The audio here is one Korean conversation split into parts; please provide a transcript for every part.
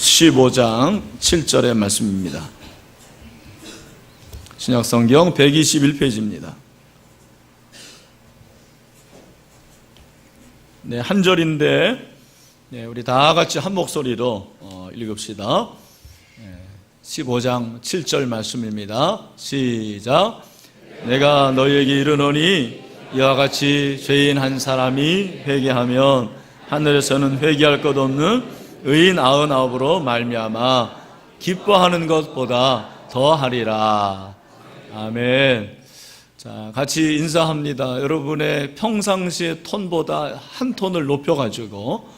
15장 7절의 말씀입니다. 신약성경 121페이지입니다. 네, 한 절인데 우리 다 같이 한 목소리로 읽읍시다. 15장 7절 말씀입니다. 시작. 내가 너희에게 이르노니 이와 같이 죄인 한 사람이 회개하면 하늘에서는 회개할 것 없는 의인 99으로 말미암아 기뻐하는 것보다 더하리라. 아멘. 자, 같이 인사합니다. 여러분의 평상시의 톤보다 한 톤을 높여가지고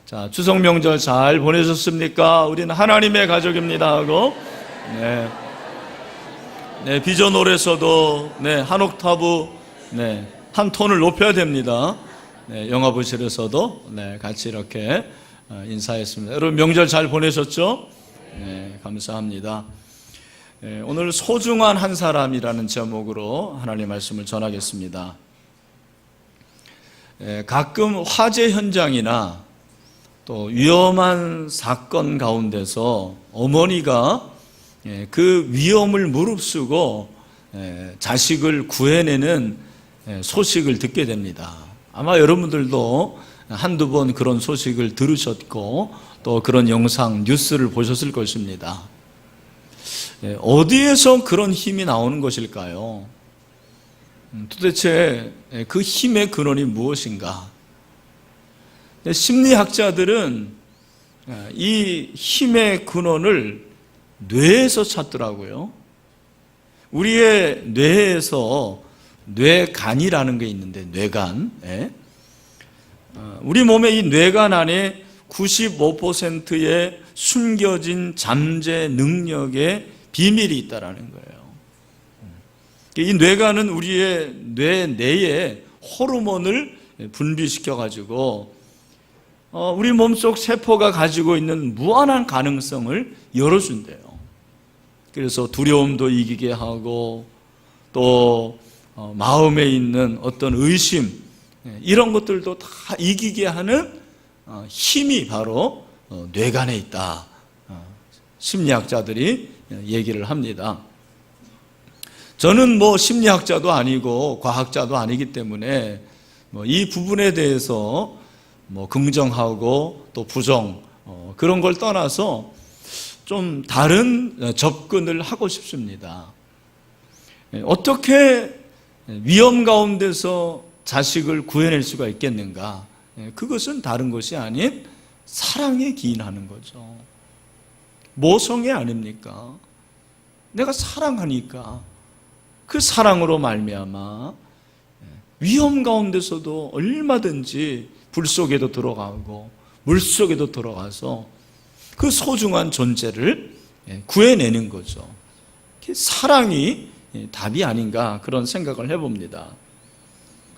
자, 추석 명절 잘 보내셨습니까? 우리는 하나님의 가족입니다 하고 비전 홀에서도 한 옥타브 한 톤을 높여야 됩니다. 영화부실에서도 같이 이렇게 인사했습니다. 여러분 명절 잘 보내셨죠? 감사합니다. 오늘 소중한 한 사람이라는 제목으로 하나님의 말씀을 전하겠습니다. 가끔 화재 현장이나 또 위험한 사건 가운데서 어머니가 그 위험을 무릅쓰고 자식을 구해내는 소식을 듣게 됩니다. 아마 여러분들도 한두 번 그런 소식을 들으셨고 또 그런 영상, 뉴스를 보셨을 것입니다. 어디에서 그런 힘이 나오는 것일까요? 도대체 그 힘의 근원이 무엇인가? 심리학자들은 이 힘의 근원을 뇌에서 찾더라고요. 우리의 뇌에서 뇌간이라는 게 있는데, 뇌간. 우리 몸의 이 뇌간 안에 95%의 숨겨진 잠재 능력의 비밀이 있다라는 거예요. 이 뇌간은 우리의 뇌 내에 호르몬을 분비시켜가지고 우리 몸속 세포가 가지고 있는 무한한 가능성을 열어준대요. 그래서 두려움도 이기게 하고 또 마음에 있는 어떤 의심 이런 것들도 다 이기게 하는 힘이 바로 뇌간에 있다. 심리학자들이 얘기를 합니다. 저는 심리학자도 아니고 과학자도 아니기 때문에 이 부분에 대해서 긍정하고 또 부정 그런 걸 떠나서 좀 다른 접근을 하고 싶습니다. 어떻게 위험 가운데서 자식을 구해낼 수가 있겠는가? 그것은 다른 것이 아닌 사랑에 기인하는 거죠. 모성애 아닙니까? 내가 사랑하니까 그 사랑으로 말미암아 위험 가운데서도 얼마든지 불 속에도 들어가고 물 속에도 들어가서 그 소중한 존재를 구해내는 거죠. 사랑이 답이 아닌가 그런 생각을 해봅니다.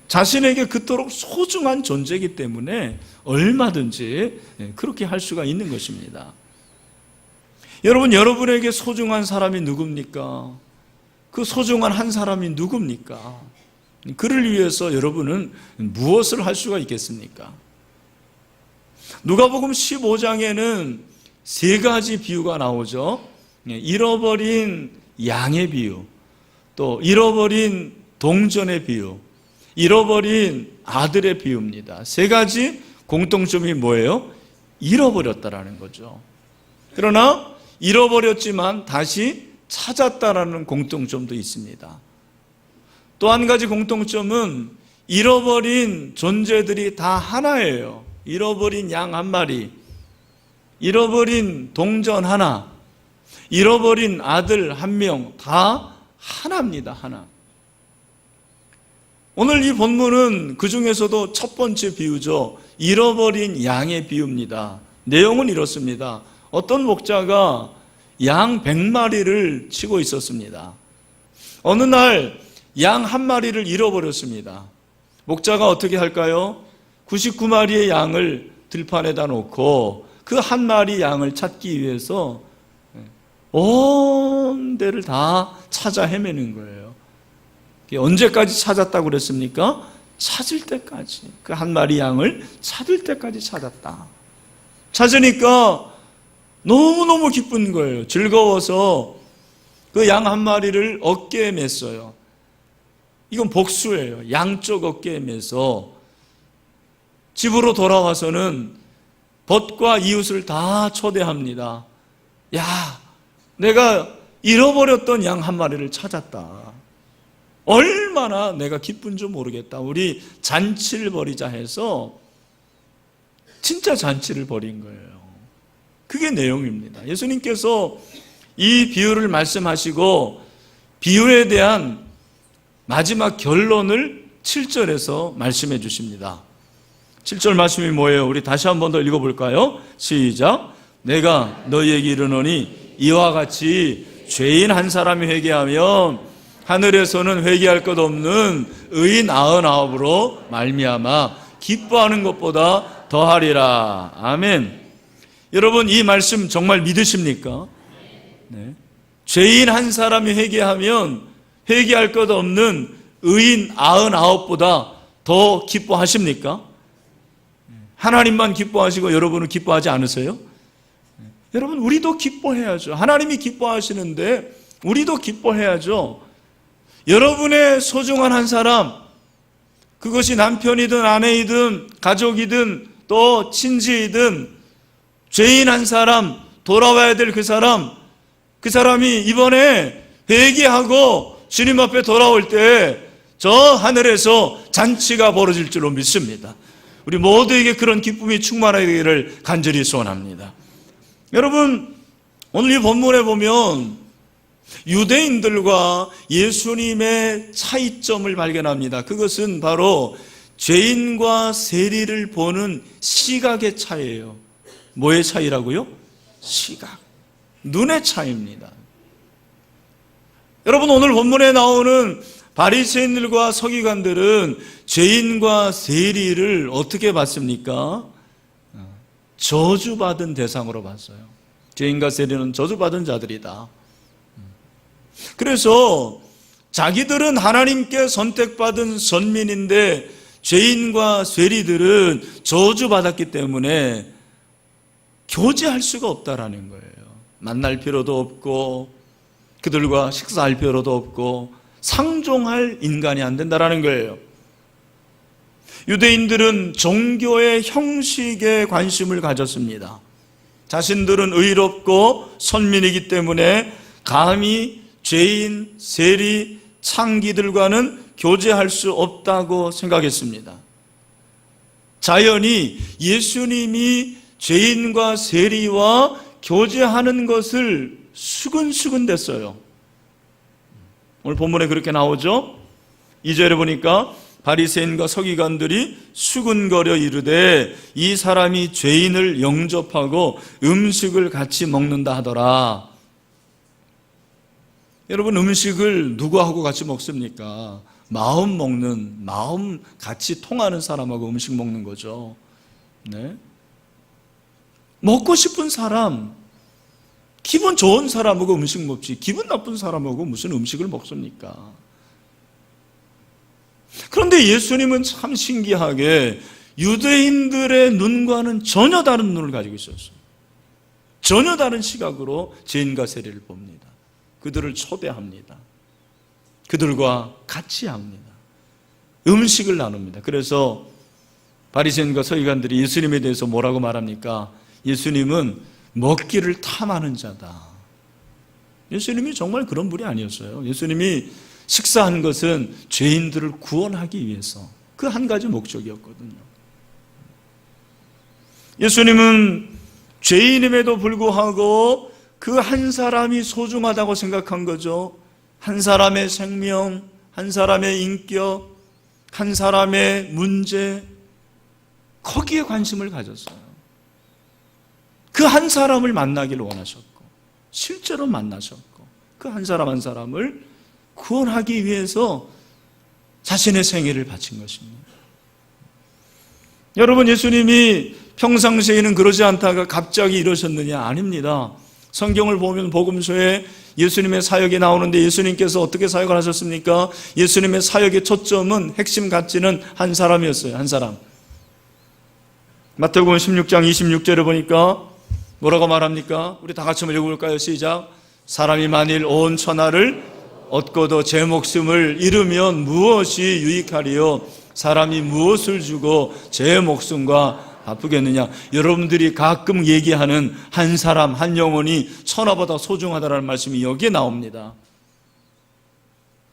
자신에게 그토록 소중한 존재이기 때문에 얼마든지 그렇게 할 수가 있는 것입니다. 여러분에게 소중한 사람이 누굽니까? 그 소중한 한 사람이 누굽니까? 그를 위해서 여러분은 무엇을 할 수가 있겠습니까? 누가복음 15장에는 세 가지 비유가 나오죠. 잃어버린 양의 비유, 또 잃어버린 동전의 비유, 잃어버린 아들의 비유입니다. 세 가지 공통점이 뭐예요? 잃어버렸다라는 거죠. 그러나 잃어버렸지만 다시 찾았다라는 공통점도 있습니다. 또 한 가지 공통점은 잃어버린 존재들이 다 하나예요. 잃어버린 양 한 마리, 잃어버린 동전 하나, 잃어버린 아들 한 명, 다 하나입니다. 하나. 오늘 이 본문은 그 중에서도 첫 번째 비유죠. 잃어버린 양의 비유입니다. 내용은 이렇습니다. 어떤 목자가 양 100마리를 치고 있었습니다. 어느 날 양 한 마리를 잃어버렸습니다. 목자가 어떻게 할까요? 99마리의 양을 들판에다 놓고 그 한 마리 양을 찾기 위해서 온 데를 다 찾아 헤매는 거예요. 언제까지 찾았다고 그랬습니까? 찾을 때까지, 그 한 마리 양을 찾을 때까지 찾았다. 찾으니까 너무너무 기쁜 거예요. 즐거워서 그 양 한 마리를 어깨에 맸어요. 이건 복수예요. 양쪽 어깨에 매서 집으로 돌아와서는 벗과 이웃을 다 초대합니다. 야, 내가 잃어버렸던 양 한 마리를 찾았다. 얼마나 내가 기쁜 줄 모르겠다. 우리 잔치를 벌이자 해서 진짜 잔치를 벌인 거예요. 그게 내용입니다. 예수님께서 이 비유를 말씀하시고 비유에 대한 마지막 결론을 7절에서 말씀해 주십니다. 7절 말씀이 뭐예요? 우리 다시 한 번 더 읽어볼까요? 시작. 내가 너희에게 이르노니 이와 같이 죄인 한 사람이 회개하면 하늘에서는 회개할 것 없는 의인 99으로 말미암아 기뻐하는 것보다 더하리라. 아멘. 여러분, 이 말씀 정말 믿으십니까? 네. 죄인 한 사람이 회개하면 회개할 것 없는 의인 99보다 더 기뻐하십니까? 하나님만 기뻐하시고 여러분은 기뻐하지 않으세요? 여러분, 우리도 기뻐해야죠. 하나님이 기뻐하시는데 우리도 기뻐해야죠. 여러분의 소중한 한 사람, 그것이 남편이든 아내이든 가족이든 또 친지이든 죄인 한 사람, 돌아와야 될 그 사람이 이번에 회개하고 주님 앞에 돌아올 때 저 하늘에서 잔치가 벌어질 줄로 믿습니다. 우리 모두에게 그런 기쁨이 충만하기를 간절히 소원합니다. 여러분, 오늘 이 본문에 보면 유대인들과 예수님의 차이점을 발견합니다. 그것은 바로 죄인과 세리를 보는 시각의 차이예요. 뭐의 차이라고요? 시각. 눈의 차이입니다. 여러분, 오늘 본문에 나오는 바리새인들과 서기관들은 죄인과 세리를 어떻게 봤습니까? 저주받은 대상으로 봤어요. 죄인과 세리는 저주받은 자들이다. 그래서 자기들은 하나님께 선택받은 선민인데 죄인과 세리들은 저주받았기 때문에 교제할 수가 없다라는 거예요. 만날 필요도 없고 그들과 식사할 필요도 없고 상종할 인간이 안 된다라는 거예요. 유대인들은 종교의 형식에 관심을 가졌습니다. 자신들은 의롭고 선민이기 때문에 감히 죄인, 세리, 창기들과는 교제할 수 없다고 생각했습니다. 자연히 예수님이 죄인과 세리와 교제하는 것을 수근수근 됐어요. 오늘 본문에 그렇게 나오죠. 2절에 보니까 바리새인과 서기관들이 수근거려 이르되 이 사람이 죄인을 영접하고 음식을 같이 먹는다 하더라. 여러분, 음식을 누구하고 같이 먹습니까? 마음 같이 통하는 사람하고 음식 먹는 거죠. 네? 먹고 싶은 사람, 기분 좋은 사람하고 음식 먹지 기분 나쁜 사람하고 무슨 음식을 먹습니까? 그런데 예수님은 참 신기하게 유대인들의 눈과는 전혀 다른 눈을 가지고 있었어요. 전혀 다른 시각으로 죄인과 세리를 봅니다. 그들을 초대합니다. 그들과 같이 합니다. 음식을 나눕니다. 그래서 바리새인과 서기관들이 예수님에 대해서 뭐라고 말합니까? 예수님은 먹기를 탐하는 자다. 예수님이 정말 그런 분이 아니었어요. 예수님이 식사한 것은 죄인들을 구원하기 위해서 그 한 가지 목적이었거든요. 예수님은 죄인임에도 불구하고 그 한 사람이 소중하다고 생각한 거죠. 한 사람의 생명, 한 사람의 인격, 한 사람의 문제, 거기에 관심을 가졌어요. 그 한 사람을 만나기를 원하셨고 실제로 만나셨고 그 한 사람 한 사람을 구원하기 위해서 자신의 생애를 바친 것입니다. 여러분, 예수님이 평상시에는 그러지 않다가 갑자기 이러셨느냐? 아닙니다. 성경을 보면 복음서에 예수님의 사역이 나오는데 예수님께서 어떻게 사역을 하셨습니까? 예수님의 사역의 초점은 핵심 가치는 한 사람이었어요. 한 사람. 마태복음 16장 26절에 보니까 뭐라고 말합니까? 우리 다 같이 한번 읽어볼까요? 시작. 사람이 만일 온 천하를 얻고도 제 목숨을 잃으면 무엇이 유익하리요? 사람이 무엇을 주고 제 목숨과 바쁘겠느냐? 여러분들이 가끔 얘기하는 한 사람, 한 영혼이 천하보다 소중하다는 말씀이 여기에 나옵니다.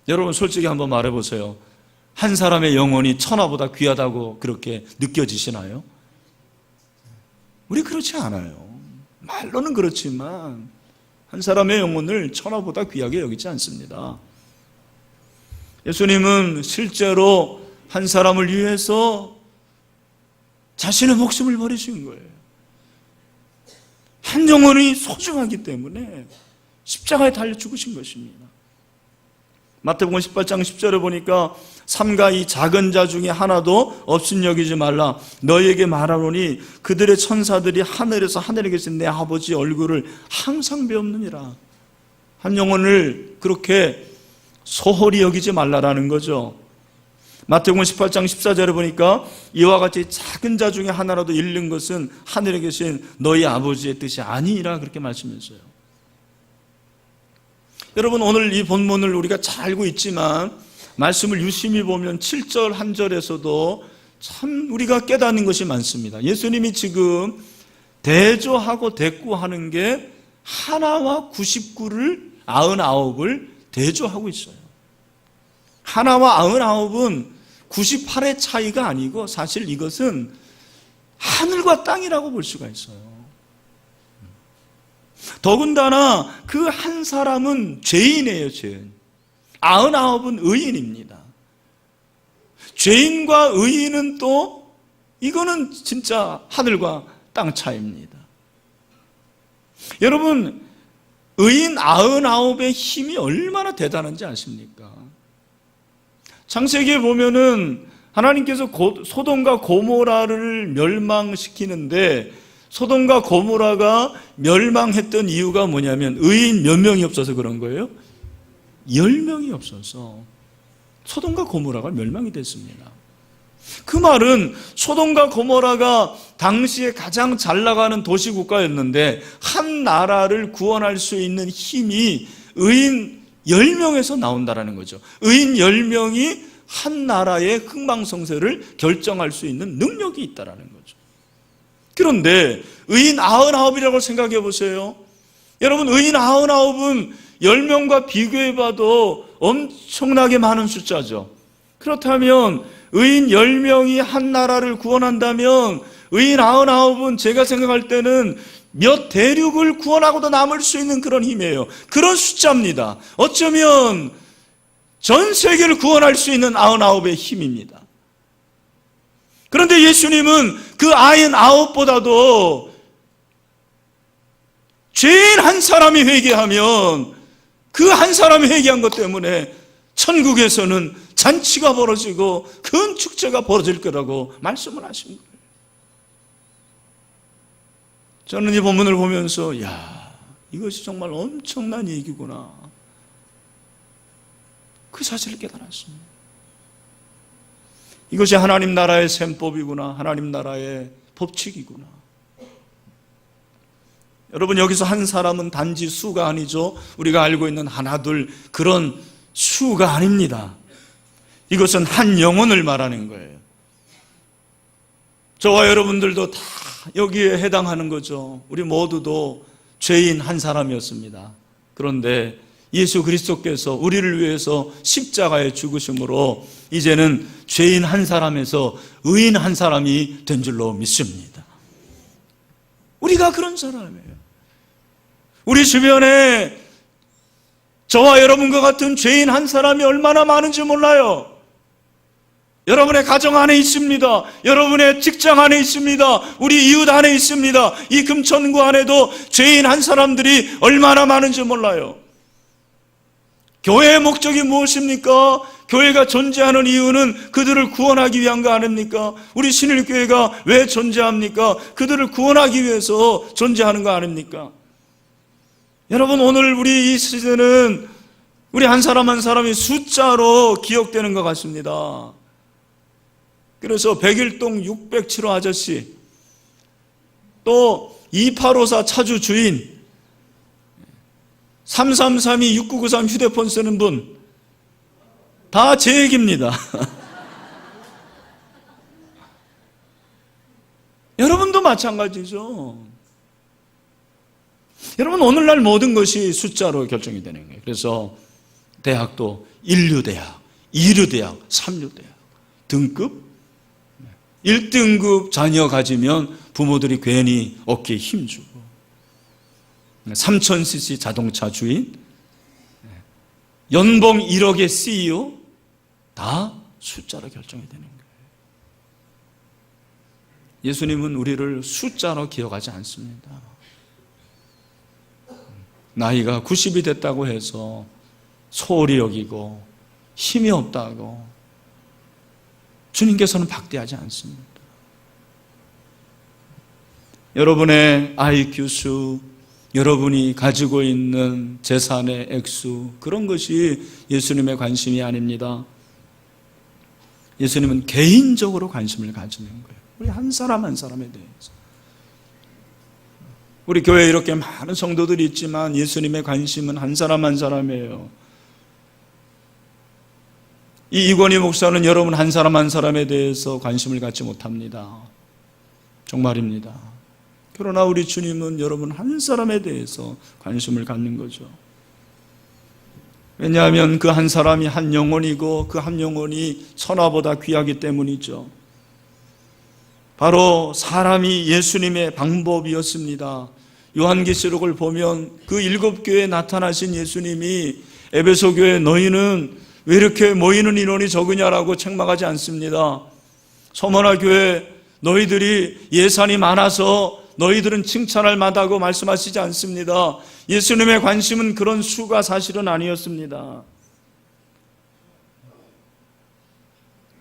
여러분 솔직히 한번 말해보세요. 한 사람의 영혼이 천하보다 귀하다고 그렇게 느껴지시나요? 우리 그렇지 않아요. 말로는 그렇지만 한 사람의 영혼을 천하보다 귀하게 여기지 않습니다. 예수님은 실제로 한 사람을 위해서 자신의 목숨을 버리신 거예요. 한 영혼이 소중하기 때문에 십자가에 달려 죽으신 것입니다. 마태복음 18장 10절에 보니까 삼가 이 작은 자 중에 하나도 없인 여기지 말라. 너희에게 말하노니 그들의 천사들이 하늘에서 하늘에 계신 내 아버지 얼굴을 항상 배우느니라. 한 영혼을 그렇게 소홀히 여기지 말라라는 거죠. 마태복음 18장 14절에 보니까 이와 같이 작은 자 중에 하나라도 잃는 것은 하늘에 계신 너희 아버지의 뜻이 아니니라 그렇게 말씀했어요. 여러분 오늘 이 본문을 우리가 잘 알고 있지만 말씀을 유심히 보면 7절 한 절에서도 참 우리가 깨닫는 것이 많습니다. 예수님이 지금 대조하고 대꾸하는 게 하나와 99를 대조하고 있어요. 하나와 99은 98의 차이가 아니고 사실 이것은 하늘과 땅이라고 볼 수가 있어요. 더군다나 그 한 사람은 죄인이에요. 죄인. 99은 의인입니다. 죄인과 의인은 또 이거는 진짜 하늘과 땅 차이입니다. 여러분 의인 99의 힘이 얼마나 대단한지 아십니까? 창세기에 보면은 하나님께서 소돔과 고모라를 멸망시키는데 소돔과 고모라가 멸망했던 이유가 뭐냐면 의인 몇 명이 없어서 그런 거예요? 10명이 없어서 소돔과 고모라가 멸망이 됐습니다. 그 말은 소돔과 고모라가 당시에 가장 잘 나가는 도시국가였는데 한 나라를 구원할 수 있는 힘이 의인 10명에서 나온다는 거죠. 의인 10명이 한 나라의 흥망성쇠를 결정할 수 있는 능력이 있다는 거죠. 그런데 의인 99이라고 생각해 보세요. 여러분 의인 99은 10명과 비교해봐도 엄청나게 많은 숫자죠. 그렇다면 의인 10명이 한 나라를 구원한다면 의인 99은 제가 생각할 때는 몇 대륙을 구원하고도 남을 수 있는 그런 힘이에요. 그런 숫자입니다. 어쩌면 전 세계를 구원할 수 있는 99의 힘입니다. 그런데 예수님은 그 99보다도 죄인 한 사람이 회개하면 그 한 사람이 회개한 것 때문에 천국에서는 잔치가 벌어지고 큰 축제가 벌어질 거라고 말씀을 하신 거예요. 저는 이 본문을 보면서 이것이 정말 엄청난 얘기구나 그 사실을 깨달았습니다. 이것이 하나님 나라의 셈법이구나, 하나님 나라의 법칙이구나. 여러분 여기서 한 사람은 단지 수가 아니죠. 우리가 알고 있는 하나 둘 그런 수가 아닙니다. 이것은 한 영혼을 말하는 거예요. 저와 여러분들도 다 여기에 해당하는 거죠. 우리 모두도 죄인 한 사람이었습니다. 그런데 예수 그리스도께서 우리를 위해서 십자가에 죽으심으로 이제는 죄인 한 사람에서 의인 한 사람이 된 줄로 믿습니다. 우리가 그런 사람이에요. 우리 주변에 저와 여러분과 같은 죄인 한 사람이 얼마나 많은지 몰라요. 여러분의 가정 안에 있습니다. 여러분의 직장 안에 있습니다. 우리 이웃 안에 있습니다. 이 금천구 안에도 죄인 한 사람들이 얼마나 많은지 몰라요. 교회의 목적이 무엇입니까? 교회가 존재하는 이유는 그들을 구원하기 위한 거 아닙니까? 우리 신일교회가 왜 존재합니까? 그들을 구원하기 위해서 존재하는 거 아닙니까? 여러분 오늘 우리 이 시대는 우리 한 사람 한 사람이 숫자로 기억되는 것 같습니다. 그래서 백일동 607호 아저씨, 또 2854 차주 주인, 3332-6993 휴대폰 쓰는 분, 다 제 얘기입니다. 여러분도 마찬가지죠. 여러분, 오늘날 모든 것이 숫자로 결정이 되는 거예요. 그래서 대학도 1류대학, 2류대학, 3류대학 등급 1등급 자녀 가지면 부모들이 괜히 어깨에 힘주고, 3000cc 자동차 주인, 연봉 1억의 CEO, 다 숫자로 결정이 되는 거예요. 예수님은 우리를 숫자로 기억하지 않습니다. 나이가 90이 됐다고 해서 소홀히 여기고 힘이 없다고 주님께서는 박대하지 않습니다. 여러분의 IQ수, 여러분이 가지고 있는 재산의 액수, 그런 것이 예수님의 관심이 아닙니다. 예수님은 개인적으로 관심을 가지는 거예요. 우리 한 사람 한 사람에 대해서. 우리 교회에 이렇게 많은 성도들이 있지만 예수님의 관심은 한 사람 한 사람이에요. 이 이권희 목사는 여러분 한 사람 한 사람에 대해서 관심을 갖지 못합니다. 정말입니다. 그러나 우리 주님은 여러분 한 사람에 대해서 관심을 갖는 거죠. 왜냐하면 그 한 사람이 한 영혼이고 그 한 영혼이 천하보다 귀하기 때문이죠. 바로 사람이 예수님의 방법이었습니다. 요한계시록을 보면 그 7교회에 나타나신 예수님이 에베소 교회 너희는 왜 이렇게 모이는 인원이 적으냐라고 책망하지 않습니다. 서머나 교회 너희들이 예산이 많아서 너희들은 칭찬할 만하다고 말씀하시지 않습니다. 예수님의 관심은 그런 수가 사실은 아니었습니다.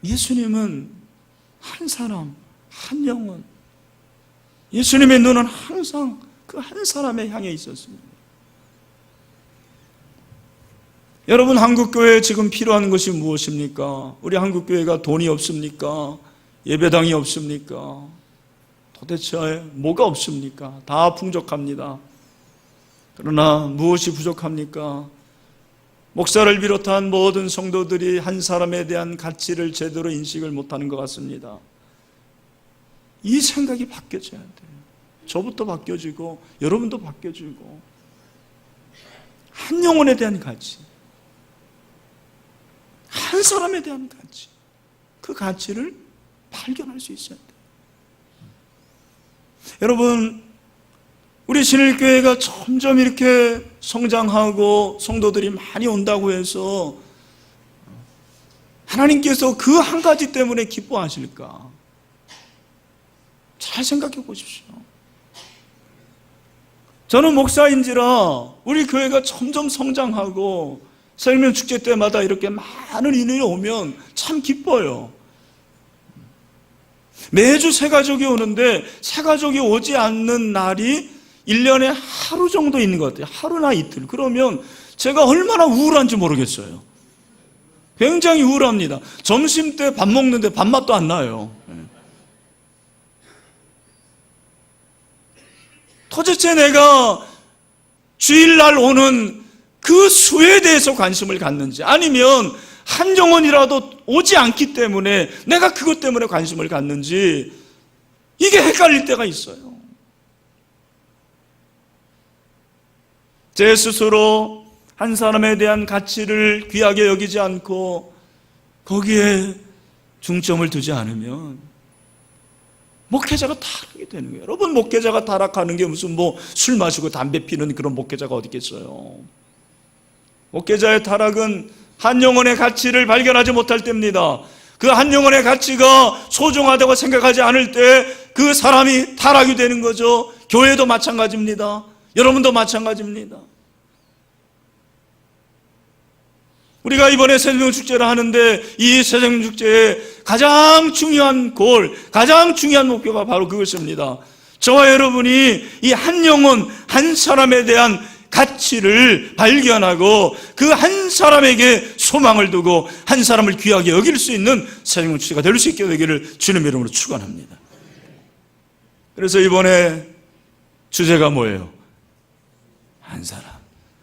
예수님은 한 사람, 한 영혼, 예수님의 눈은 항상 그 한 사람에 향해 있었습니다. 여러분, 한국교회에 지금 필요한 것이 무엇입니까? 우리 한국교회가 돈이 없습니까? 예배당이 없습니까? 도대체 뭐가 없습니까? 다 풍족합니다. 그러나 무엇이 부족합니까? 목사를 비롯한 모든 성도들이 한 사람에 대한 가치를 제대로 인식을 못하는 것 같습니다. 이 생각이 바뀌어져야 돼요. 저부터 바뀌어지고 여러분도 바뀌어지고, 한 영혼에 대한 가치, 한 사람에 대한 가치, 그 가치를 발견할 수 있어야 돼요. 여러분, 우리 신일교회가 점점 이렇게 성장하고 성도들이 많이 온다고 해서 하나님께서 그 한 가지 때문에 기뻐하실까? 잘 생각해 보십시오. 저는 목사인지라 우리 교회가 점점 성장하고 생명축제 때마다 이렇게 많은 인원이 오면 참 기뻐요. 매주 새 가족이 오는데 새 가족이 오지 않는 날이 1년에 하루 정도 있는 것 같아요. 하루나 이틀. 그러면 제가 얼마나 우울한지 모르겠어요. 굉장히 우울합니다. 점심 때 밥 먹는데 밥맛도 안 나요. 도대체 내가 주일날 오는 그 수에 대해서 관심을 갖는지, 아니면 한 영혼이라도 오지 않기 때문에 내가 그것 때문에 관심을 갖는지, 이게 헷갈릴 때가 있어요. 제 스스로 한 사람에 대한 가치를 귀하게 여기지 않고 거기에 중점을 두지 않으면 목회자가 타락이 되는 거예요. 여러분, 목회자가 타락하는 게 무슨 술 마시고 담배 피는 그런 목회자가 어디 있겠어요. 목회자의 타락은 한 영혼의 가치를 발견하지 못할 때입니다. 그 한 영혼의 가치가 소중하다고 생각하지 않을 때 그 사람이 타락이 되는 거죠. 교회도 마찬가지입니다. 여러분도 마찬가지입니다. 우리가 이번에 새생명축제를 하는데 이 새생명축제의 가장 중요한 골, 가장 중요한 목표가 바로 그것입니다. 저와 여러분이 이 한 영혼, 한 사람에 대한 가치를 발견하고 그 한 사람에게 소망을 두고 한 사람을 귀하게 여길 수 있는 새생명축제가 될 수 있게 되기를 주님의 이름으로 축원합니다. 그래서 이번에 주제가 뭐예요? 한 사람.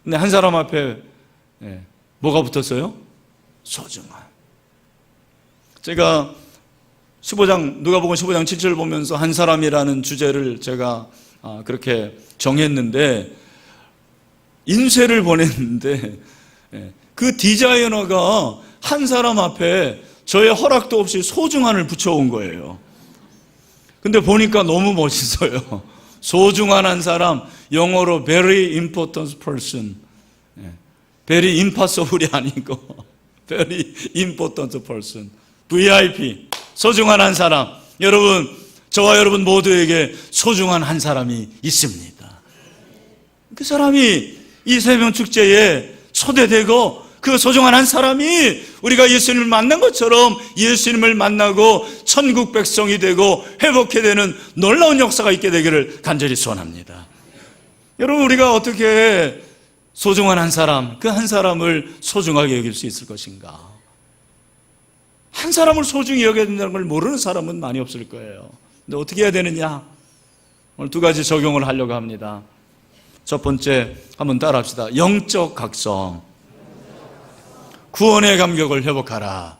근데 한 사람 앞에 뭐가 붙었어요? 소중한. 제가 누가복음 15장 7절 보면서 한 사람이라는 주제를 제가 그렇게 정했는데, 인쇄를 보냈는데 그 디자이너가 한 사람 앞에 저의 허락도 없이 소중한을 붙여온 거예요. 근데 보니까 너무 멋있어요. 소중한 한 사람, 영어로 very important person. very impossible이 아니고 very important person. VIP, 소중한 한 사람. 여러분, 저와 여러분 모두에게 소중한 한 사람이 있습니다. 그 사람이 이 새벽 축제에 초대되고, 그 소중한 한 사람이 우리가 예수님을 만난 것처럼 예수님을 만나고 천국 백성이 되고 회복해 되는 놀라운 역사가 있게 되기를 간절히 소원합니다. 여러분, 우리가 어떻게 소중한 한 사람, 그 한 사람을 소중하게 여길 수 있을 것인가? 한 사람을 소중히 여겨야 된다는 걸 모르는 사람은 많이 없을 거예요. 근데 어떻게 해야 되느냐? 오늘 두 가지 적용을 하려고 합니다. 첫 번째, 한번 따라합시다. 영적 각성. 구원의 감격을 회복하라.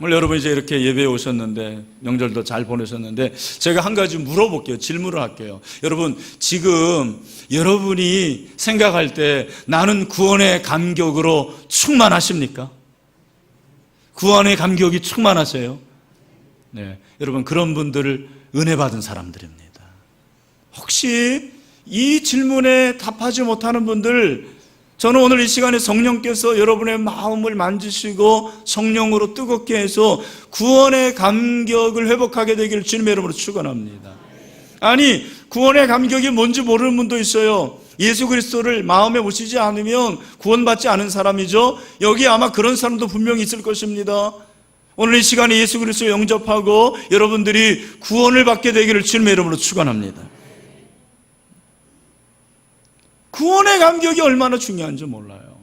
오늘 여러분 이제 이렇게 예배에 오셨는데, 명절도 잘 보내셨는데, 제가 한 가지 물어볼게요. 질문을 할게요. 여러분, 지금 여러분이 생각할 때 나는 구원의 감격으로 충만하십니까? 구원의 감격이 충만하세요? 네, 여러분, 그런 분들을 은혜 받은 사람들입니다. 혹시 이 질문에 답하지 못하는 분들, 저는 오늘 이 시간에 성령께서 여러분의 마음을 만지시고 성령으로 뜨겁게 해서 구원의 감격을 회복하게 되기를 주님의 이름으로 축원합니다. 아니, 구원의 감격이 뭔지 모르는 분도 있어요. 예수 그리스도를 마음에 모시지 않으면 구원받지 않은 사람이죠. 여기 아마 그런 사람도 분명히 있을 것입니다. 오늘 이 시간에 예수 그리스도를 영접하고 여러분들이 구원을 받게 되기를 주님의 이름으로 축원합니다. 구원의 감격이 얼마나 중요한지 몰라요.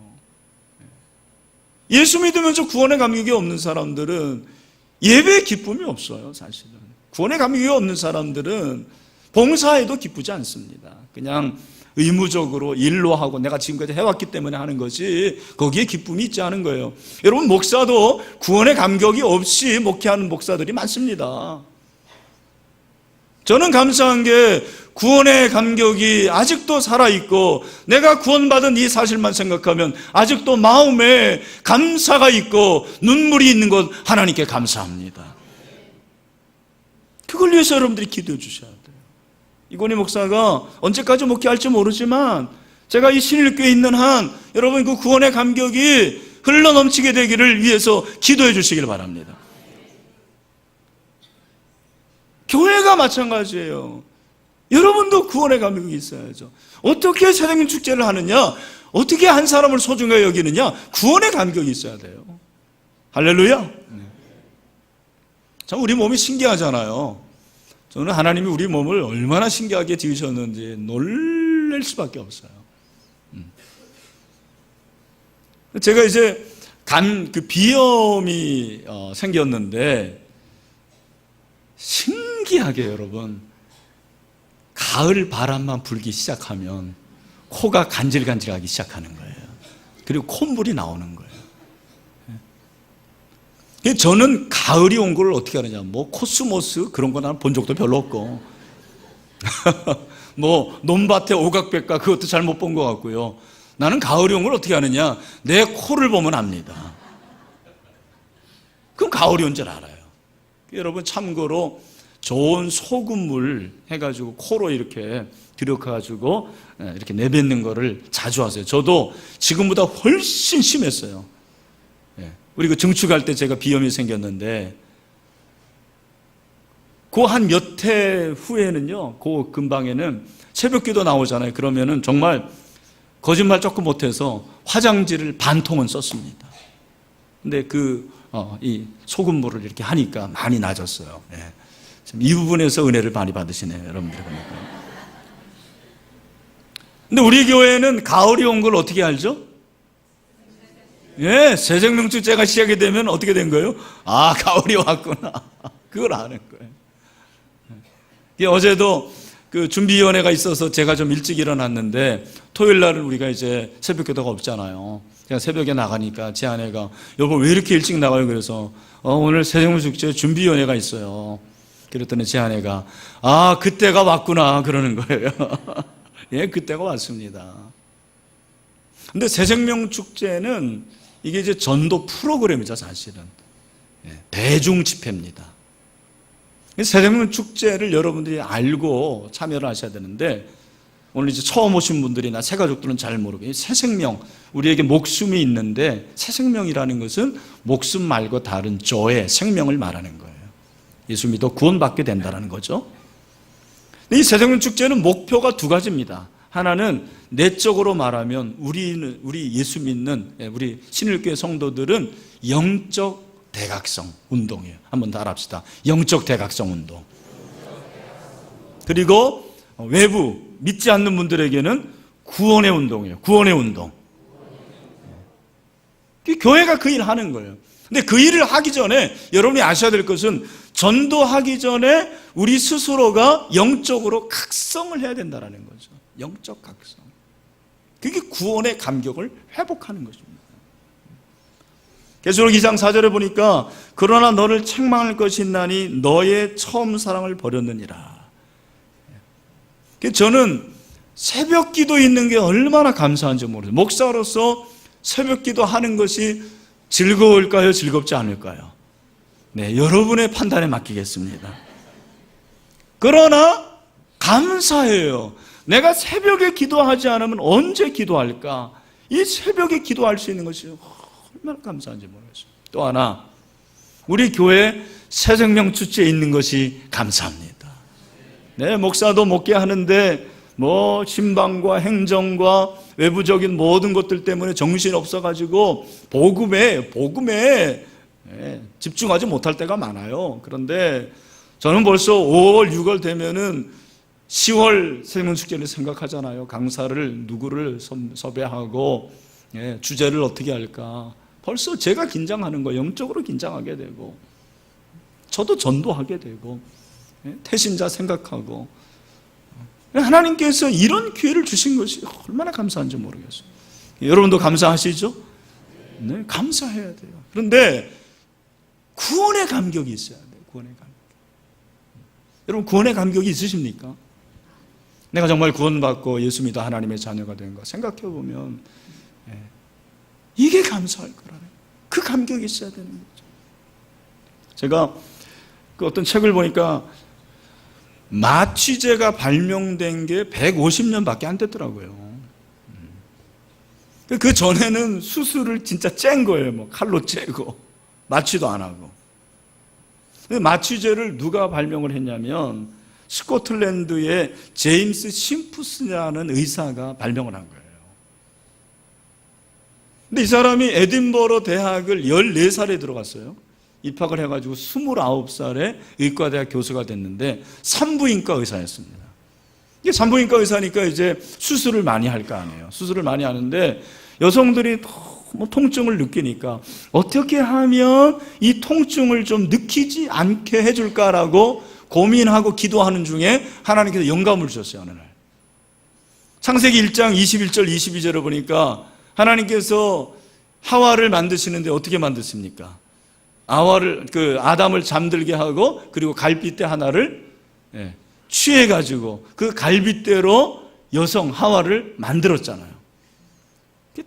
예수 믿으면서 구원의 감격이 없는 사람들은 예배에 기쁨이 없어요, 사실은. 구원의 감격이 없는 사람들은 봉사에도 기쁘지 않습니다. 그냥 의무적으로 일로 하고 내가 지금까지 해왔기 때문에 하는 거지, 거기에 기쁨이 있지 않은 거예요. 여러분, 목사도 구원의 감격이 없이 목회하는 목사들이 많습니다. 저는 감사한 게 구원의 감격이 아직도 살아있고, 내가 구원받은 이 사실만 생각하면 아직도 마음에 감사가 있고 눈물이 있는 것, 하나님께 감사합니다. 그걸 위해서 여러분들이 기도해 주셔야 돼요. 이건희 목사가 언제까지 목회할지 모르지만 제가 이 신일교회에 있는 한 여러분 그 구원의 감격이 흘러넘치게 되기를 위해서 기도해 주시길 바랍니다. 교회가 마찬가지예요. 여러분도 구원의 감격이 있어야죠. 어떻게 새생명 축제를 하느냐? 어떻게 한 사람을 소중하게 여기느냐? 구원의 감격이 있어야 돼요. 할렐루야. 참, 우리 몸이 신기하잖아요. 저는 하나님이 우리 몸을 얼마나 신기하게 지으셨는지 놀랄 수밖에 없어요. 제가 이제 비염이 생겼는데, 신기하게 여러분, 가을 바람만 불기 시작하면 코가 간질간질하기 시작하는 거예요. 그리고 콧물이 나오는 거예요. 저는 가을이 온 걸 어떻게 하느냐, 뭐 코스모스 그런 거 나는 본 적도 별로 없고 뭐 논밭에 오각백과 그것도 잘 못 본 것 같고요. 나는 가을이 온 걸 어떻게 하느냐, 내 코를 보면 압니다. 그럼 가을이 온 줄 알아요. 여러분, 참고로 좋은 소금물 해가지고 코로 이렇게 들여가지고 이렇게 내뱉는 거를 자주 하세요. 저도 지금보다 훨씬 심했어요. 우리 그 증축할 때 제가 비염이 생겼는데, 그 한 몇 해 후에는요, 그 근방에는 새벽기도 나오잖아요. 그러면은 정말 거짓말 조금 못해서 화장지를 반 통은 썼습니다. 근데 이 소금물을 이렇게 하니까 많이 나아졌어요. 이 부분에서 은혜를 많이 받으시네요, 여러분들. 근데 우리 교회는 가을이 온 걸 어떻게 알죠? 새생명 축제가 시작이 되면 어떻게 된 거예요? 가을이 왔구나. 그걸 아는 거예요. 어제도 그 준비위원회가 있어서 제가 좀 일찍 일어났는데 토요일 날은 우리가 이제 새벽 기도가 없잖아요. 제가 새벽에 나가니까 제 아내가 여보 왜 이렇게 일찍 나가요? 그래서 오늘 새생명축제 준비위원회가 있어요. 그랬더니 제 아내가 그때가 왔구나 그러는 거예요. 예, 그때가 왔습니다. 근데 새생명축제는 이게 이제 전도 프로그램이죠, 사실은. 예, 대중 집회입니다. 새생명축제를 여러분들이 알고 참여를 하셔야 되는데, 오늘 이제 처음 오신 분들이나 새가족들은 잘 모르고, 새생명, 우리에게 목숨이 있는데, 새생명이라는 것은 목숨 말고 다른 조의 생명을 말하는 거예요. 예수 믿어 구원받게 된다는 거죠. 이 새생명축제는 목표가 두 가지입니다. 하나는 내적으로 말하면 우리 예수 믿는 우리 신일교회 성도들은 영적 대각성 운동이에요. 한번 다 합시다. 영적 대각성 운동. 그리고 외부 믿지 않는 분들에게는 구원의 운동이에요. 구원의 운동. 교회가 그 일을 하는 거예요. 근데 그 일을 하기 전에 여러분이 아셔야 될 것은 전도하기 전에 우리 스스로가 영적으로 각성을 해야 된다는 거죠. 영적 각성. 그게 구원의 감격을 회복하는 것입니다. 계시록 2장 4절에 보니까 그러나 너를 책망할 것이 있나니 너의 처음 사랑을 버렸느니라. 저는 새벽 기도 있는 게 얼마나 감사한지 모르겠어요. 목사로서 새벽 기도 하는 것이 즐거울까요? 즐겁지 않을까요? 네, 여러분의 판단에 맡기겠습니다. 그러나 감사해요. 내가 새벽에 기도하지 않으면 언제 기도할까? 이 새벽에 기도할 수 있는 것이 얼마나 감사한지 모르겠어요. 또 하나, 우리 교회 새생명축제에 있는 것이 감사합니다. 네, 목사도 목회 하는데 신방과 행정과 외부적인 모든 것들 때문에 정신이 없어가지고 복음에 집중하지 못할 때가 많아요. 그런데 저는 벌써 5월, 6월 되면은 10월 새생명축제를 생각하잖아요. 강사를 누구를 섭외하고 주제를 어떻게 할까. 벌써 제가 긴장하는 거, 영적으로 긴장하게 되고 저도 전도하게 되고 태신자 생각하고 하나님께서 이런 기회를 주신 것이 얼마나 감사한지 모르겠어요. 여러분도 감사하시죠? 네, 감사해야 돼요. 그런데 구원의 감격이 있어야 돼요. 구원의 감격. 여러분 구원의 감격이 있으십니까? 내가 정말 구원받고 예수 믿어 하나님의 자녀가 된 거 생각해 보면 이게 감사할 거라는 그 감격이 있어야 되는 거죠. 제가 그 어떤 책을 보니까 마취제가 발명된 게 150년밖에 안 됐더라고요. 그 전에는 수술을 진짜 짠 거예요. 칼로 째고 마취도 안 하고. 근데 마취제를 누가 발명을 했냐면 스코틀랜드의 제임스 심프스라는 의사가 발명을 한 거예요. 근데 이 사람이 에딘버러 대학을 14살에 들어갔어요. 입학을 해가지고 29살에 의과대학 교수가 됐는데 산부인과 의사였습니다. 이게 산부인과 의사니까 이제 수술을 많이 할 거 아니에요. 수술을 많이 하는데 여성들이 통증을 느끼니까 어떻게 하면 이 통증을 좀 느끼지 않게 해줄까라고 고민하고 기도하는 중에 하나님께서 영감을 주셨어요. 어느 날 창세기 1장 21절 22절을 보니까 하나님께서 하와를 만드시는데 어떻게 만드십니까? 아담을 잠들게 하고 그리고 갈빗대 하나를 취해가지고 그 갈빗대로 여성 하와를 만들었잖아요.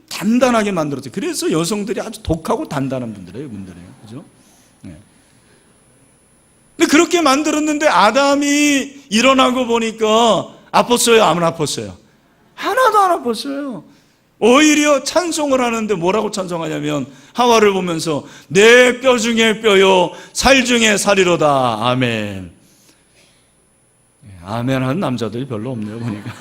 단단하게 만들었죠. 그래서 여성들이 아주 독하고 단단한 분들이에요. 그죠? 근데 그렇게 만들었는데 아담이 일어나고 보니까 아팠어요? 안 아팠어요? 하나도 안 아팠어요. 오히려 찬송을 하는데 뭐라고 찬송하냐면 하와를 보면서 내 뼈 중에 뼈요 살 중에 살이로다. 아멘. 아멘 하는 남자들이 별로 없네요 보니까.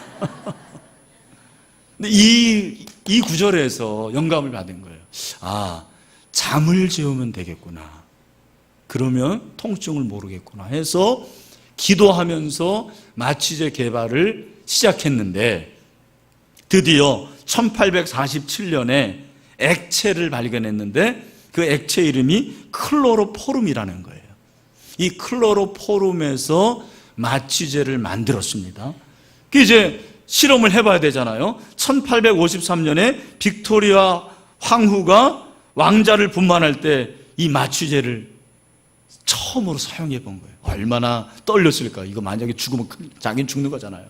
근데 이 구절에서 영감을 받은 거예요. 잠을 재우면 되겠구나. 그러면 통증을 모르겠구나 해서 기도하면서 마취제 개발을 시작했는데 드디어 1847년에 액체를 발견했는데 그 액체 이름이 클로로포름이라는 거예요. 이 클로로포름에서 마취제를 만들었습니다. 그 이제 실험을 해봐야 되잖아요. 1853년에 빅토리아 황후가 왕자를 분만할 때 이 마취제를 처음으로 사용해 본 거예요. 얼마나 떨렸을까. 이거 만약에 죽으면 자기는 죽는 거잖아요.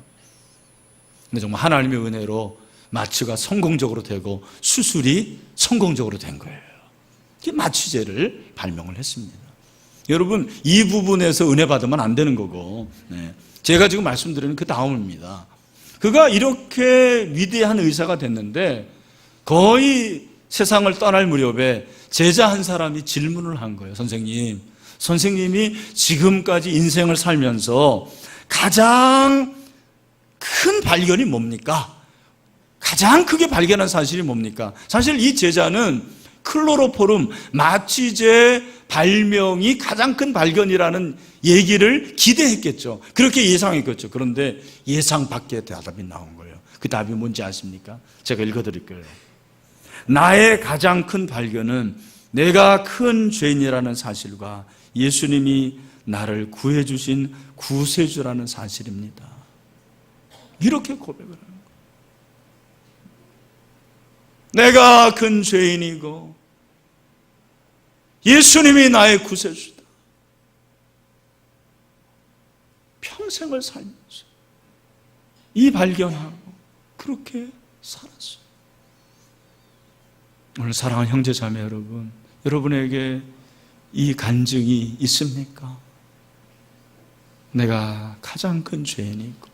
근데 정말 하나님의 은혜로 마취가 성공적으로 되고 수술이 성공적으로 된 거예요. 이 마취제를 발명을 했습니다. 여러분, 이 부분에서 은혜 받으면 안 되는 거고, 제가 지금 말씀드리는 그 다음입니다. 그가 이렇게 위대한 의사가 됐는데 거의 세상을 떠날 무렵에 제자 한 사람이 질문을 한 거예요. 선생님이 지금까지 인생을 살면서 가장 큰 발견이 뭡니까? 가장 크게 발견한 사실이 뭡니까? 사실 이 제자는 클로로포름 마취제 발명이 가장 큰 발견이라는 얘기를 기대했겠죠. 그렇게 예상했겠죠. 그런데 예상 밖의 대답이 나온 거예요. 그 답이 뭔지 아십니까? 제가 읽어드릴게요. 나의 가장 큰 발견은 내가 큰 죄인이라는 사실과 예수님이 나를 구해주신 구세주라는 사실입니다. 이렇게 고백을 하는 거예요. 내가 큰 죄인이고 예수님이 나의 구세주다. 평생을 살면서 이 발견하고 그렇게 살았어요. 오늘 사랑하는 형제 자매 여러분, 여러분에게 이 간증이 있습니까? 내가 가장 큰 죄인이고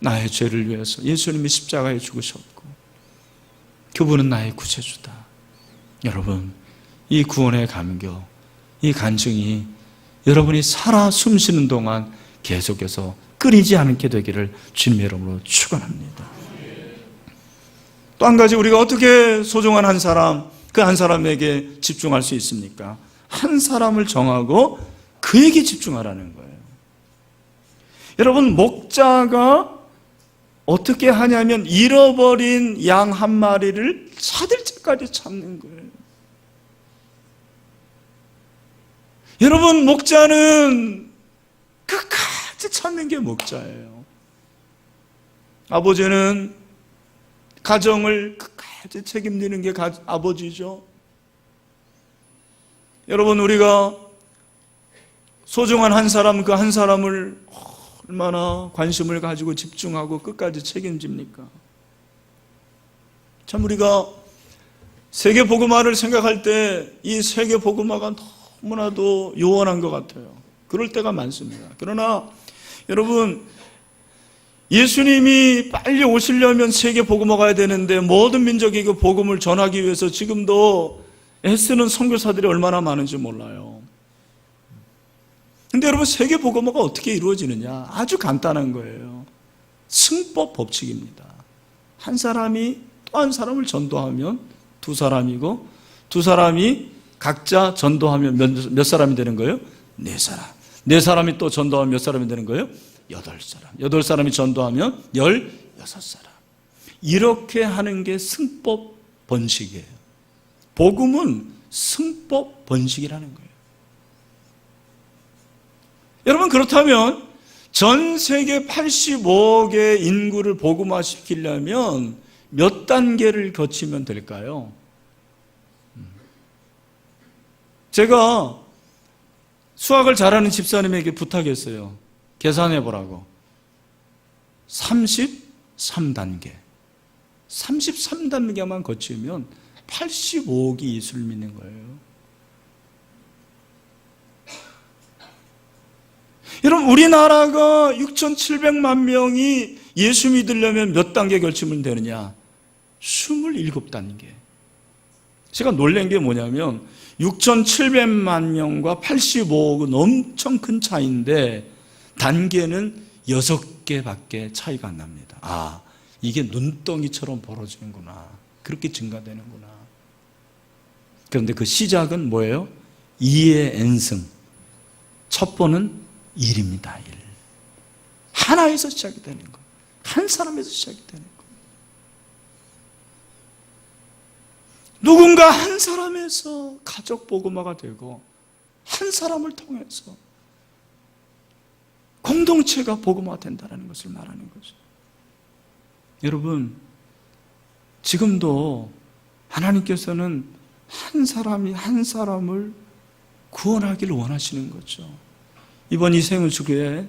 나의 죄를 위해서 예수님이 십자가에 죽으셨고 그분은 나의 구세주다. 여러분, 이 구원의 감격, 이 간증이 여러분이 살아 숨쉬는 동안 계속해서 끊이지 않게 되기를 주님의 이름으로 축원합니다. 또 한 가지, 우리가 어떻게 소중한 한 사람, 그 한 사람에게 집중할 수 있습니까? 한 사람을 정하고 그에게 집중하라는 거예요. 여러분, 목자가 어떻게 하냐면 잃어버린 양 한 마리를 찾을 때까지 찾는 거예요. 여러분, 목자는 끝까지 찾는 게 목자예요. 아버지는 가정을 끝까지 책임지는 게 아버지죠. 여러분, 우리가 소중한 한 사람, 그 한 사람을 얼마나 관심을 가지고 집중하고 끝까지 책임집니까? 참, 우리가 세계복음화를 생각할 때 이 세계복음화가 너무나도 요원한 것 같아요. 그럴 때가 많습니다. 그러나 여러분, 예수님이 빨리 오시려면 세계복음화가 되는데 모든 민족에게 그 복음을 전하기 위해서 지금도 애쓰는 선교사들이 얼마나 많은지 몰라요. 근데 여러분, 세계복음화가 어떻게 이루어지느냐? 아주 간단한 거예요. 승법 법칙입니다. 한 사람이 또 한 사람을 전도하면 두 사람이고, 두 사람이 각자 전도하면 몇 사람이 되는 거예요? 네 사람. 네 사람이 또 전도하면 몇 사람이 되는 거예요? 8사람. 8사람이 전도하면 16사람. 이렇게 하는 게 승법 번식이에요. 복음은 승법 번식이라는 거예요. 여러분, 그렇다면 전 세계 85억의 인구를 복음화시키려면 몇 단계를 거치면 될까요? 제가 수학을 잘하는 집사님에게 부탁했어요. 계산해 보라고. 33단계. 33단계만 거치면 85억이 예수를 믿는 거예요. 여러분, 우리나라가 6,700만 명이 예수 믿으려면 몇 단계 걸치면 되느냐? 27단계. 제가 놀란 게 뭐냐면 6,700만 명과 85억은 엄청 큰 차이인데 단계는 6개밖에 차이가 안 납니다. 아, 이게 눈덩이처럼 벌어지는구나. 그렇게 증가되는구나. 그런데 그 시작은 뭐예요? 2의 n승. 첫 번은 1입니다. 1. 하나에서 시작이 되는 거예요. 한 사람에서 시작이 되는 거예요. 누군가 한 사람에서 가족 복음화가 되고 한 사람을 통해서 공동체가 복음화된다는 것을 말하는 거죠. 여러분, 지금도 하나님께서는 한 사람이 한 사람을 구원하기를 원하시는 거죠. 이번 이 생일주기에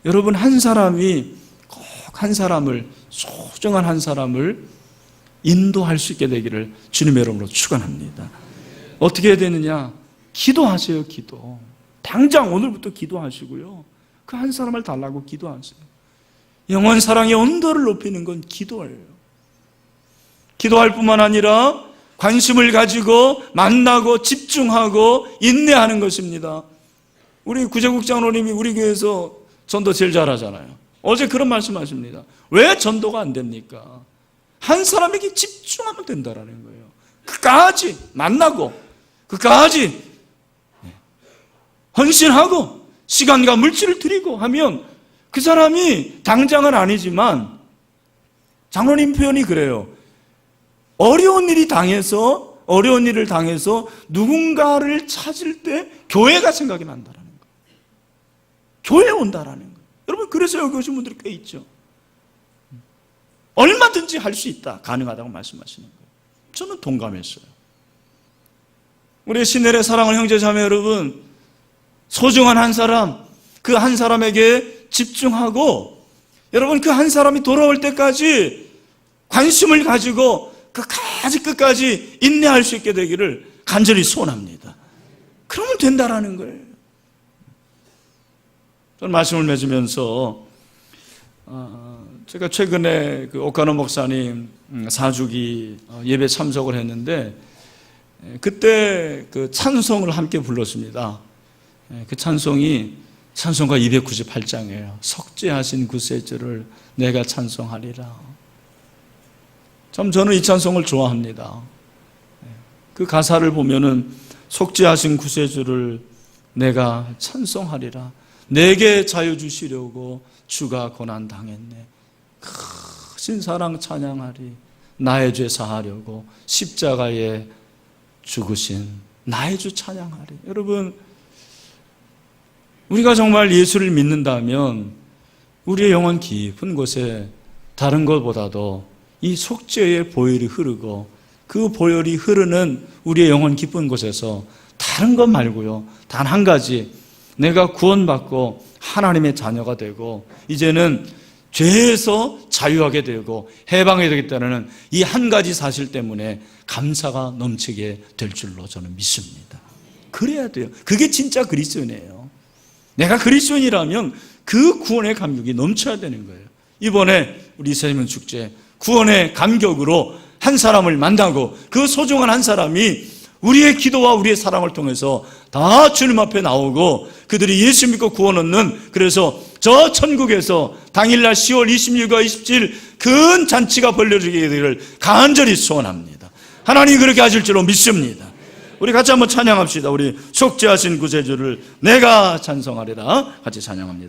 여러분 한 사람이 꼭 한 사람을, 소중한 한 사람을 인도할 수 있게 되기를 주님의 이름으로 축원합니다. 어떻게 해야 되느냐? 기도하세요. 기도. 당장 오늘부터 기도하시고요. 그 한 사람을 달라고 기도하세요. 영원 사랑의 온도를 높이는 건 기도예요. 기도할 뿐만 아니라 관심을 가지고 만나고 집중하고 인내하는 것입니다. 우리 구제국 장로님이 우리 교회에서 전도 제일 잘하잖아요. 어제 그런 말씀하십니다. 왜 전도가 안 됩니까? 한 사람에게 집중하면 된다라는 거예요. 그까지 만나고 그까지 헌신하고 시간과 물질을 드리고 하면 그 사람이 당장은 아니지만 장로님 표현이 그래요. 어려운 일을 당해서 누군가를 찾을 때 교회가 생각이 난다라는 거예요. 교회에 온다라는 거예요. 여러분, 그래서 여기 오신 분들이 꽤 있죠. 얼마든지 할 수 있다, 가능하다고 말씀하시는 거예요. 저는 동감했어요. 우리 신엘의 사랑하는 형제 자매 여러분, 소중한 한 사람, 그 한 사람에게 집중하고 여러분 그 한 사람이 돌아올 때까지 관심을 가지고 끝까지 인내할 수 있게 되기를 간절히 소원합니다. 그러면 된다라는 거예요. 저는 말씀을 맺으면서 제가 최근에 그 오카노 목사님 4주기 예배 참석을 했는데 그때 그 찬송을 함께 불렀습니다. 그 찬송이 찬송가 298장이에요. 속죄하신 구세주를 내가 찬송하리라. 참 저는 이 찬송을 좋아합니다. 그 가사를 보면은 속죄하신 구세주를 내가 찬송하리라. 내게 자유 주시려고 주가 고난 당했네. 크신 사랑 찬양하리. 나의 죄 사하려고 십자가에 죽으신 나의 주 찬양하리. 여러분, 우리가 정말 예수를 믿는다면 우리의 영혼 깊은 곳에 다른 것보다도 이 속죄의 보혈이 흐르고 그 보혈이 흐르는 우리의 영혼 깊은 곳에서 다른 것 말고요, 단 한 가지, 내가 구원받고 하나님의 자녀가 되고 이제는 죄에서 자유하게 되고 해방하게 되겠다는 이 한 가지 사실 때문에 감사가 넘치게 될 줄로 저는 믿습니다. 그래야 돼요. 그게 진짜 그리스도인이에요. 내가 그리스도인이라면 그 구원의 감격이 넘쳐야 되는 거예요. 이번에 우리 세명 축제 구원의 감격으로 한 사람을 만나고 그 소중한 한 사람이 우리의 기도와 우리의 사랑을 통해서 다 주님 앞에 나오고 그들이 예수 믿고 구원 얻는, 그래서 저 천국에서 당일날 10월 26과 27일 큰 잔치가 벌려지게 되기를 간절히 소원합니다. 하나님이 그렇게 하실 줄로 믿습니다. 우리 같이 한번 찬양합시다. 우리 속죄하신 구세주를 내가 찬송하리라. 같이 찬양합니다.